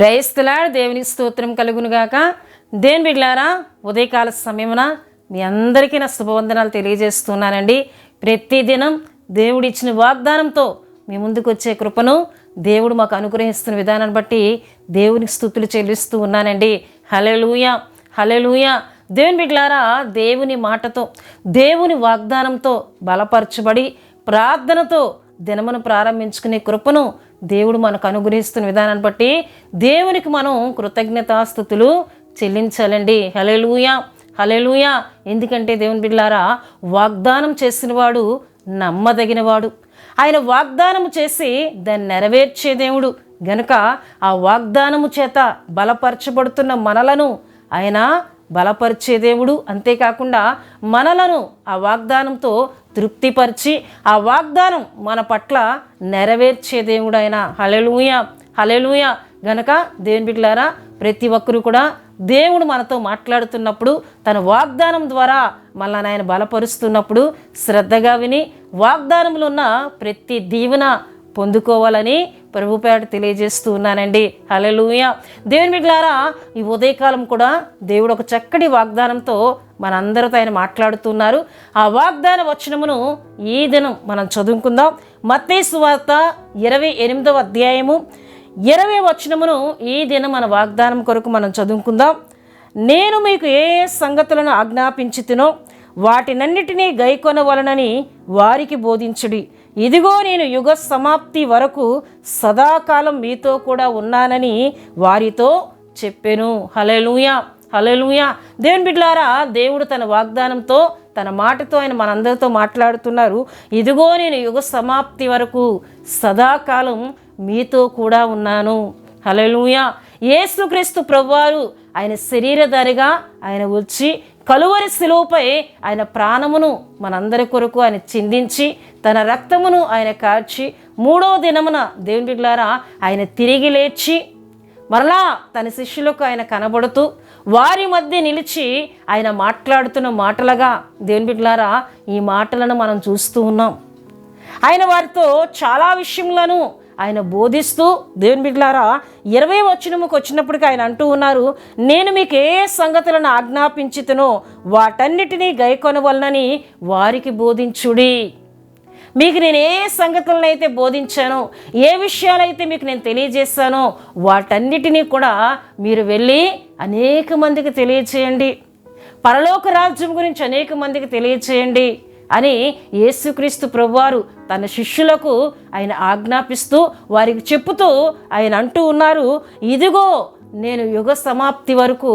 Praise the Lord దేవునికి స్తోత్రం కలుగునుగాక. దేవుని బిడ్డలారా, ఉదయకాల సమయమున మీ అందరికీ నా శుభవందనాలు తెలియజేస్తున్నానండి. ప్రతిదినం దేవుడిచ్చిన వాగ్దానంతో మీ ముందుకు వచ్చే కృపను దేవుడు మాకు అనుగ్రహిస్తున్న విధానాన్ని బట్టి దేవునికి స్తుతులు చెల్లిస్తూ ఉన్నానండి. హల్లెలూయా, హల్లెలూయా. దేవుని బిడ్డలారా, దేవుని మాటతో, దేవుని వాగ్దానంతో బలపరచబడి ప్రార్థనతో దినమును ప్రారంభించుకునే కృపను దేవుడు మనకు అనుగ్రహిస్తున్న విధానాన్ని బట్టి దేవునికి మనం కృతజ్ఞతాస్తుతులు చెల్లించాలండి. హల్లెలూయా, హల్లెలూయా. ఎందుకంటే దేవుని బిడ్డలారా, వాగ్దానం చేసినవాడు నమ్మదగినవాడు. ఆయన వాగ్దానము చేసి దాన్ని నెరవేర్చే దేవుడు గనుక ఆ వాగ్దానము చేత బలపరచబడుతున్న మనలను ఆయన బలపరిచే దేవుడు. అంతేకాకుండా మనలను ఆ వాగ్దానంతో తృప్తిపరిచి ఆ వాగ్దానం మన పట్ల నెరవేర్చే దేవుడు ఆయన. హల్లెలూయా, హల్లెలూయా. గనక దేవుని బిడ్డలారా, ప్రతి ఒక్కరూ కూడా దేవుడు మనతో మాట్లాడుతున్నప్పుడు తన వాగ్దానం ద్వారా మనల్ని ఆయన బలపరుస్తున్నప్పుడు శ్రద్ధగా విని వాగ్దానంలో ఉన్న ప్రతి దీవెన పొందుకోవాలని ప్రభుపేట తెలియజేస్తూ ఉన్నానండి. హల్లెలూయా. దేవుని బిడ్డలారా, ఈ ఉదయకాలం కూడా దేవుడు ఒక చక్కటి వాగ్దానంతో మనందరితో ఆయన మాట్లాడుతున్నారు. ఆ వాగ్దాన వచనమును ఈ దినం మనం చదువుకుందాం. మత్తయి సువార్త 28వ అధ్యాయము 20వ వచనమును ఈ దినం మన వాగ్దానం కొరకు మనం చదువుకుందాం. నేను మీకు ఏ ఏ సంగతులను ఆజ్ఞాపించుతునో వాటినన్నిటినీ గైకొనవలనని వారికి బోధించుడి. ఇదిగో నేను యుగ సమాప్తి వరకు సదాకాలం మీతో కూడా ఉన్నానని వారితో చెప్పెను. హల్లెలూయా, హల్లెలూయా. దేవుని బిడ్డలారా, దేవుడు తన వాగ్దానంతో తన మాటతో ఆయన మనందరితో మాట్లాడుతున్నారు. ఇదిగో నేను యుగ సమాప్తి వరకు సదాకాలం మీతో కూడా ఉన్నాను. హల్లెలూయా. యేసుక్రీస్తు ప్రభువారు ఆయన శరీరధారిగా ఆయన వచ్చి కలువరి శిలువపై ఆయన ప్రాణమును మనందరి కొరకు ఆయన చిందించి తన రక్తమును ఆయన కార్చి 3వ దినమున దేవుని బిడ్డలారా ఆయన తిరిగి లేచి మరలా తన శిష్యులకు ఆయన కనబడుతూ వారి మధ్య నిలిచి ఆయన మాట్లాడుతున్న మాటలుగా దేవుని బిడ్డలారా ఈ మాటలను మనం చూస్తూ ఉన్నాం. ఆయన వారితో చాలా విషయములను ఆయన బోధిస్తూ దేవుని బిడ్డలారా 20వ వచనముకు వచ్చినప్పటికీ ఆయన అంటూ ఉన్నారు, నేను మీకు ఏ సంగతులను ఆజ్ఞాపించుతునో వాటన్నిటినీ గైకొనవలనని వారికి బోధించుడి. మీకు నేను ఏ సంగతులను అయితే బోధించానో, ఏ విషయాలైతే మీకు నేను తెలియజేశానో వాటన్నిటినీ కూడా మీరు వెళ్ళి అనేక మందికి తెలియచేయండి. పరలోక రాజ్యం గురించి అనేక మందికి తెలియచేయండి అని యేసుక్రీస్తు ప్రభువారు తన శిష్యులకు ఆయన ఆజ్ఞాపిస్తూ వారికి చెప్పుతూ ఆయన అంటూ ఉన్నారు, ఇదిగో నేను యుగ సమాప్తి వరకు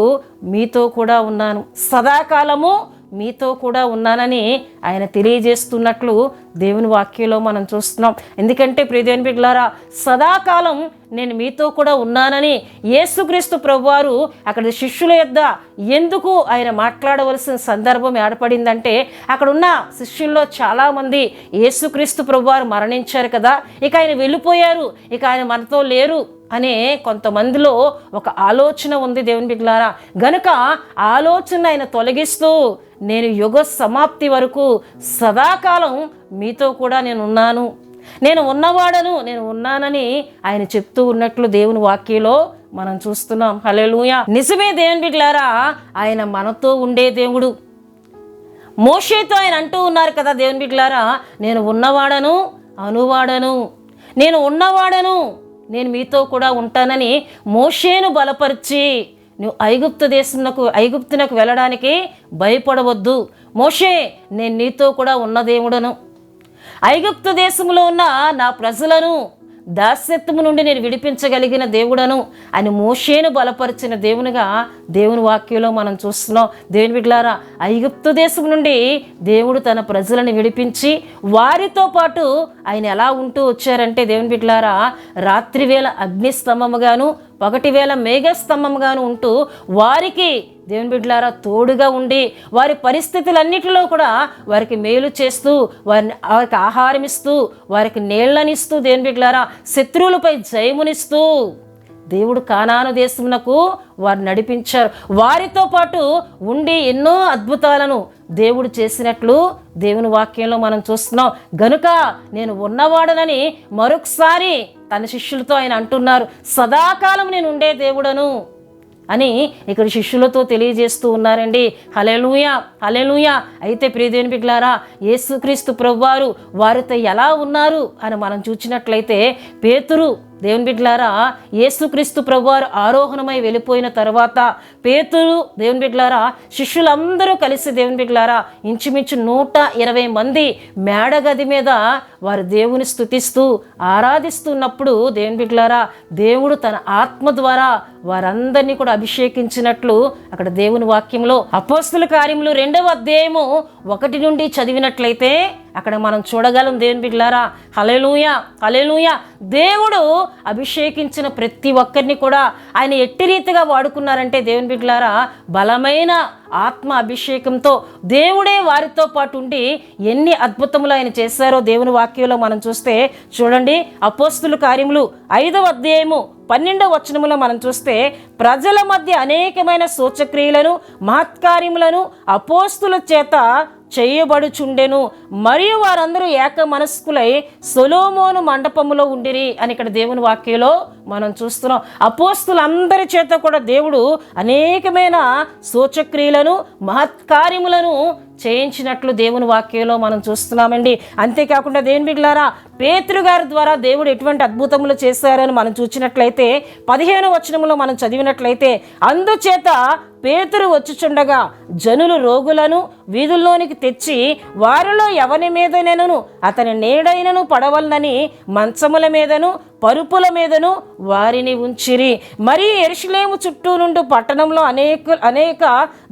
మీతో కూడా ఉన్నాను, సదాకాలము మీతో కూడా ఉన్నానని ఆయన తెలియజేస్తున్నట్లు దేవుని వాక్యంలో మనం చూస్తున్నాం. ఎందుకంటే ప్రియ దేవుని బిడ్డలారా, సదాకాలం నేను మీతో కూడా ఉన్నానని యేసుక్రీస్తు ప్రభువారు అక్కడ శిష్యుల యొద్ద ఎందుకు ఆయన మాట్లాడవలసిన సందర్భం ఏర్పడిందంటే, అక్కడ ఉన్న శిష్యుల్లో చాలామంది యేసుక్రీస్తు ప్రభువారు మరణించారు కదా, ఇక ఆయన వెళ్ళిపోయారు, ఇక ఆయన మనతో లేరు అనే కొంతమందిలో ఒక ఆలోచన ఉంది దేవుని బిడ్డలారా. గనుక ఆలోచన ఆయన తొలగిస్తూ నేను యుగ సమాప్తి వరకు సదాకాలం మీతో కూడా నేను ఉన్నాను, నేను ఉన్నవాడను, నేను ఉన్నానని ఆయన చెప్తూ ఉన్నట్లు దేవుని వాక్యంలో మనం చూస్తున్నాం. హల్లెలూయా. నిజమే దేవుని బిడ్డలారా, ఆయన మనతో ఉండే దేవుడు. మోషేతో ఆయన అంటూ ఉన్నారు కదా దేవుని బిడ్డలారా, నేను ఉన్నవాడను, అనువాడను, నేను ఉన్నవాడను, నేను మీతో కూడా ఉంటానని మోషేను బలపరిచి నువ్వు ఐగుప్తునకు వెళ్ళడానికి భయపడవద్దు, మోషే నేను నీతో కూడా ఉన్న దేవుడను, ఐగుప్తు దేశంలో ఉన్న నా ప్రజలను దాస్యత్వము నుండి నేను విడిపించగలిగిన దేవుడను అని మోషేను బలపరిచిన దేవునిగా దేవుని వాక్యంలో మనం చూస్తున్నాం. దేవుని బిడ్డలారా, ఐగుప్తు దేశం నుండి దేవుడు తన ప్రజలను విడిపించి వారితో పాటు ఆయన ఎలా ఉంటూ వచ్చారంటే దేవుని బిడ్డలారా, రాత్రివేళ అగ్నిస్తంభముగాను పగటివేళ మేఘస్తంభముగాను ఉంటూ వారికి దేవుని బిడ్డలారా తోడుగా ఉండి వారి పరిస్థితులన్నిటిలో కూడా వారికి మేలు చేస్తూ వారికి ఆహారం ఇస్తూ వారికి నీళ్ళనిస్తూ దేవుని బిడ్డలారా శత్రువులపై జయమునిస్తూ దేవుడు కానాను దేశమునకు వారు నడిపించారు. వారితో పాటు ఉండి ఎన్నో అద్భుతాలను దేవుడు చేసినట్లు దేవుని వాక్యంలో మనం చూస్తున్నాం. గనుక నేను ఉన్నవాడనని మరొకసారి తన శిష్యులతో ఆయన అంటున్నారు. సదాకాలం నేను ఉండే దేవుడను అని ఇక్కడ శిష్యులతో తెలియజేస్తూ ఉన్నారండి. హల్లెలూయా, హల్లెలూయా. అయితే ప్రియదేవుని బిడ్డలారా, యేసుక్రీస్తు ప్రభువారు వారితో ఎలా ఉన్నారు అని మనం చూసినట్లయితే, పేతురు దేవుని బిడ్డలారా యేసుక్రీస్తు ప్రభువారు ఆరోహణమై వెళ్ళిపోయిన తర్వాత పేతురు దేవుని బిడ్డలారా శిష్యులందరూ కలిసి దేవుని బిడ్డలారా ఇంచుమించు 120 మంది మేడగది మీద వారు దేవుని స్తుతిస్తూ ఆరాధిస్తున్నప్పుడు దేవుని బిడ్డలారా దేవుడు తన ఆత్మ ద్వారా వారందరినీ కూడా అభిషేకించినట్లు అక్కడ దేవుని వాక్యంలో అపోస్తుల కార్యములు 2వ అధ్యాయము 1 నుండి చదివినట్లయితే అక్కడ మనం చూడగలం. దేవుని బిడ్డలారా హల్లెలూయా, హల్లెలూయా. దేవుడు అభిషేకించిన ప్రతి ఒక్కరిని కూడా ఆయన ఎట్టి రీతిగా వాడుకున్నారంటే దేవుని బిడ్డలారా బలమైన ఆత్మ అభిషేకంతో దేవుడే వారితో పాటు ఉండి ఎన్ని అద్భుతములు ఆయన చేశారో దేవుని వాక్యంలో మనం చూస్తే చూడండి. అపోస్తుల కార్యములు 5వ అధ్యాయము 12వ వచనములో మనం చూస్తే, ప్రజల మధ్య అనేకమైన సూచక్రియలను మహత్కార్యములను అపోస్తుల చేత చేయబడుచుండెను, మరియు వారందరూ ఏక మనస్కులై సొలొమోను మండపములో ఉండిరి అని ఇక్కడ దేవుని వాక్యంలో మనం చూస్తున్నాం. అపోస్తులందరి చేత కూడా దేవుడు అనేకమైన సూచక్రియలను మహత్కార్యములను చేయించినట్లు దేవుని వాక్యంలో మనం చూస్తున్నామండి. అంతేకాకుండా దేవుని బిడ్డలారా పేతురు గారి ద్వారా దేవుడు ఎటువంటి అద్భుతములు చేశారని మనం చూసినట్లయితే 15వ వచనములో మనం చదివినట్లయితే, అందుచేత పేతురు వచ్చుచుండగా జనులు రోగులను వీధుల్లోనికి తెచ్చి వారిలో ఎవరి మీదనైనను అతని నీడైనను పడవలనని మంచముల మీదను పరుపుల మీదను వారిని ఉంచిరి. మరి యెరూషలేము చుట్టూ నుండి పట్టణంలో అనేక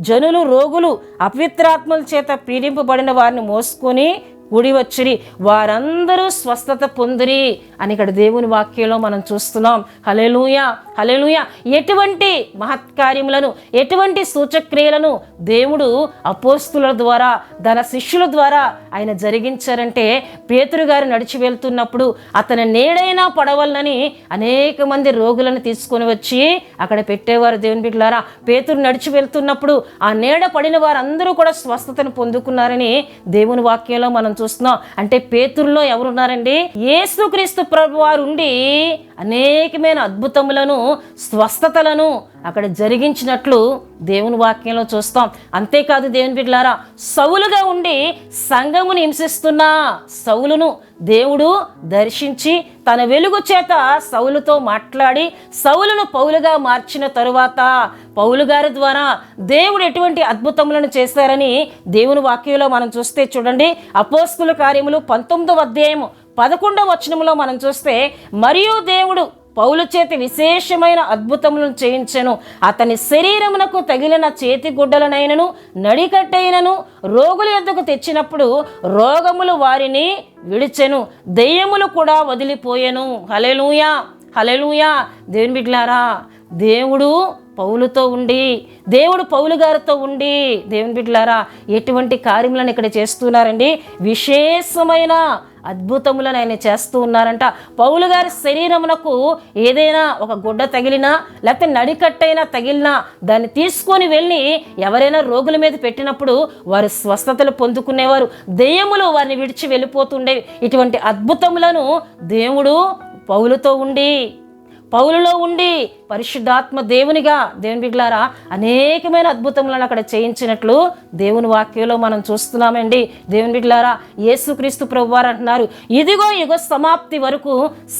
జనులు రోగులు అపవిత్రాత్మల చేత పీడింపబడిన వారిని మోసుకొని కూడి వచ్చిరి, వారందరూ స్వస్థత పొందిరి అని ఇక్కడ దేవుని వాక్యంలో మనం చూస్తున్నాం. హల్లెలూయా, హల్లెలూయా. ఎటువంటి మహత్కార్యములను ఎటువంటి సూచక్రియలను దేవుడు అపోస్తుల ద్వారా తన శిష్యుల ద్వారా ఆయన జరిగించారంటే, పేతురు గారు నడిచి వెళ్తున్నప్పుడు అతని నీడైనా పడవలనని అనేక మంది రోగులను తీసుకొని వచ్చి అక్కడ పెట్టేవారు. దేవుని బిడ్డలారా పేతురు నడిచి వెళ్తున్నప్పుడు ఆ నీడ పడిన వారందరూ కూడా స్వస్థతను పొందుకున్నారని దేవుని వాక్యంలో మనం చూస్తున్నాం. అంటే పేతురులో ఎవరున్నారండి? యేసుక్రీస్తు ప్రభువారు ఉండి అనేకమైన అద్భుతములను స్వస్థతలను అక్కడ జరిగించినట్లు దేవుని వాక్యంలో చూస్తాం. అంతేకాదు దేవుని బిడ్డలారా సౌలుగా ఉండి సంఘమును హింసిస్తున్న సౌలును దేవుడు దర్శించి తన వెలుగు చేత సౌలుతో మాట్లాడి సౌలును పౌలుగా మార్చిన తరువాత పౌలు గారి ద్వారా దేవుడు ఎటువంటి అద్భుతములను చేశారని దేవుని వాక్యంలో మనం చూస్తే చూడండి. అపోస్తుల కార్యములు 19వ అధ్యాయము 11వ వచనములో మనం చూస్తే, మరియు దేవుడు పౌలు చేతి విశేషమైన అద్భుతములను చేయించెను, అతని శరీరమునకు తగిలిన చేతి గుడ్డలనైనను నడికట్టైనను రోగుల యొద్దకు తెచ్చినప్పుడు రోగములు వారిని విడిచెను, దెయ్యములు కూడా వదిలిపోయెను. హల్లెలూయా, హల్లెలూయా. దేవుని బిడ్డలారా దేవుడు పౌలుతో ఉండి దేవుడు పౌలు గారితో ఉండి దేవుని బిడ్డలారా ఎటువంటి కార్యములను ఇక్కడ చేస్తున్నారండి? విశేషమైన అద్భుతములను ఆయన చేస్తూ ఉన్నారంట. పౌలు గారి శరీరమునకు ఏదైనా ఒక గుడ్డ తగిలినా లేకపోతే నడికట్టైనా తగిలినా దాన్ని తీసుకొని వెళ్ళి ఎవరైనా రోగుల మీద పెట్టినప్పుడు వారు స్వస్థతలు పొందుకునేవారు, దెయ్యములు వారిని విడిచి వెళ్ళిపోతుండేవి. ఇటువంటి అద్భుతములను దేవుడు పౌలులో ఉండి పరిశుద్ధాత్మ దేవునిగా దేవుని బిడ్డలారా అనేకమైన అద్భుతములను అక్కడ చేయించినట్లు దేవుని వాక్యంలో మనం చూస్తున్నామండి. దేవుని బిడ్డలారా యేసుక్రీస్తు ప్రభువారు అంటున్నారు, ఇదిగో యుగ సమాప్తి వరకు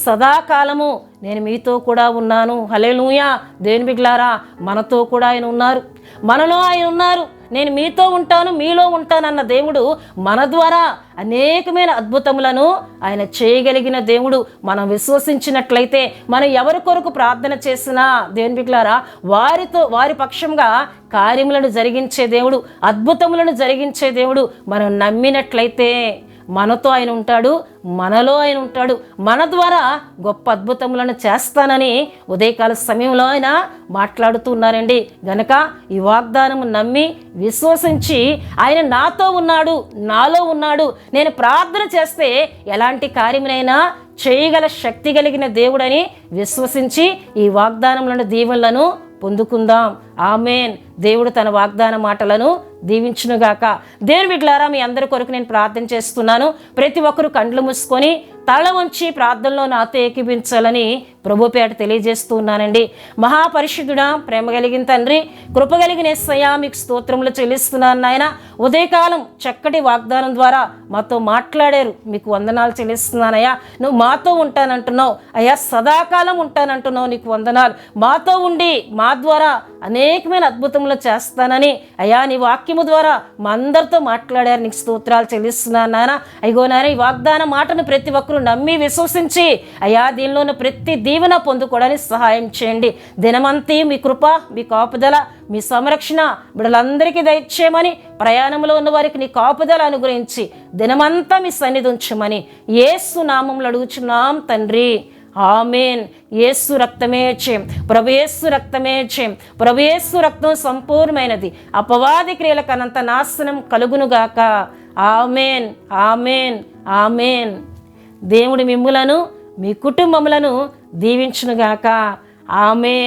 సదాకాలము నేను మీతో కూడా ఉన్నాను. హల్లెలూయా. దేవుని బిడ్డలారా మనతో కూడా ఆయన ఉన్నారు, మనలో ఆయన ఉన్నారు. నేను మీతో ఉంటాను, మీలో ఉంటానన్న దేవుడు మన ద్వారా అనేకమైన అద్భుతములను ఆయన చేయగలిగిన దేవుడు. మనం విశ్వసించినట్లయితే మనం ఎవరి కొరకు ప్రార్థన చేసినా దేవుని బిడ్డలారా వారి పక్షంగా కార్యములను జరిగించే దేవుడు, అద్భుతములను జరిగించే దేవుడు. మనం నమ్మినట్లయితే మనతో ఆయన ఉంటాడు, మనలో ఆయన ఉంటాడు, మన ద్వారా గొప్ప అద్భుతములను చేస్తానని ఉదయకాల సమయంలో ఆయన మాట్లాడుతున్నారండి. గనక ఈ వాగ్దానం నమ్మి విశ్వసించి ఆయన నాతో ఉన్నాడు, నాలో ఉన్నాడు, నేను ప్రార్థన చేస్తే ఎలాంటి కార్యమునైనా చేయగల శక్తి కలిగిన దేవుడని విశ్వసించి ఈ వాగ్దానములను దీవెనలను పొందుకుందాం. ఆమేన్. దేవుడు తన వాగ్దాన మాటలను దీవించునుగాక. దేవుని బిడ్డలారా, మీ అందరి కొరకు నేను ప్రార్థన చేస్తున్నాను. ప్రతి ఒక్కరు కండ్లు మూసుకొని తల వంచి ప్రార్థనలో నాతో ఏకీభించాలని ప్రభుపేట తెలియజేస్తున్నానండి. మహాపరిశుద్ధుడా, ప్రేమ కలిగిన తండ్రి, కృప కలిగిన యేసయ్యా, మీకు స్తోత్రములు చెల్లిస్తున్నాను నాయన. ఉదయకాలం చక్కటి వాగ్దానం ద్వారా మాతో మాట్లాడారు, మీకు వందనాలు చెల్లిస్తున్నానయ్యా. నువ్వు మాతో ఉంటానంటున్నావు అయ్యా, సదాకాలం ఉంటానంటున్నావు, నీకు వందనాలు. మాతో ఉండి మా ద్వారా అనేకమైన అద్భుతములు చేస్తానని అయ్యా నీ వాక్యము ద్వారా మా అందరితో మాట్లాడారు, నీకు స్తోత్రాలు చెల్లిస్తున్నాను నాయన. అయ్యో నాయన, ఈ వాగ్దాన మాటను ప్రతి ఒక్కరు నమ్మి విశ్వసించి అయ్యా దీనిలోని ప్రతి దీవెన పొందుకోవడానికి సహాయం చేయండి. దినమంతా మీ కృప, మీ కాపుదల, మీ సంరక్షణ బిడ్డలందరికీ దయచేయమని, ప్రయాణంలో ఉన్న వారికి నీ కాపుదల అనుగ్రహించి దినమంతా మీ సన్నిధి ఉంచమని యేసు నామములో అడుగుచున్నాం తండ్రి. ఆమేన్. యేసు రక్తమే జయం, ప్రభు యేసు రక్తమే జయం, ప్రభు యేసు రక్తం సంపూర్ణమైనది, అపవాది క్రియలకు అనంత నాశనం కలుగునుగాక. ఆమేన్, ఆమేన్, ఆమేన్. దేవుడి మిమ్ములను, మీ కుటుంబములను దీవించునుగాక. ఆమేన్.